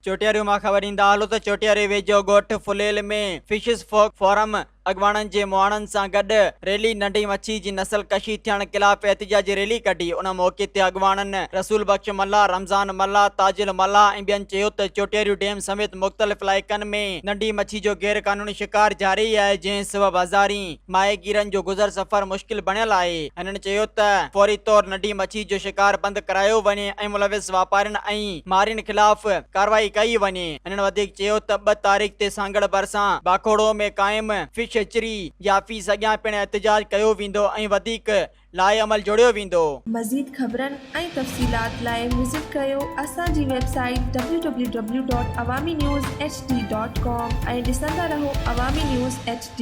चोटियारियूं मां ख़बर ईंदा हलो त चोटियारी वेझो ॻोठ फुलेल में फिशिस फोक फोरम अॻवाणनि जे मुआणनि सां गॾु रैली नंढी मच्छी जी नस्ल कशी थियण खिलाफ़ एहतिजाजी रैली कढी। उन मौक़े ते अॻवाणनि रसूल बख्श मल्ला, रमज़ान मल्ला, ताजिल मल्ला ऐं ॿियनि चयो त चोटियारियूं डैम समेत मुख़्तलिफ़ इलाइक़नि में नंढी मच्छी जो गैर क़ानूनी शिकार जारी आहे, जंहिं सबबि हज़ारी माहिगीरनि जो गुज़र सफ़र मुश्किल बणियल आहे। हिननि चयो त फौरी तौर नंढी मच्छी जो शिकार बंदि करायो वञे ऐं मुलविस वापारियुनि ऐं मारियुनि खिलाफ़ कार्रवाई कई वञे। हिननि वधीक चयो त 2 तारीख़ ते सांगड़ भरिसां बाखोड़ो में क़ाइम फिश हेचरी या फीस अॻियां पिण एहतिजाज कयो वेंदो ऐं वधीक लाइ अमल जोड़ियो वेंदो। मज़ीद ख़बरनि ऐं तफ़सीलात लाइ विज़िट कयो असांजी वेबसाइट www.awamiNewsHD.com ऐं ॾिसंदा रहो अवामी न्यूज़ HD।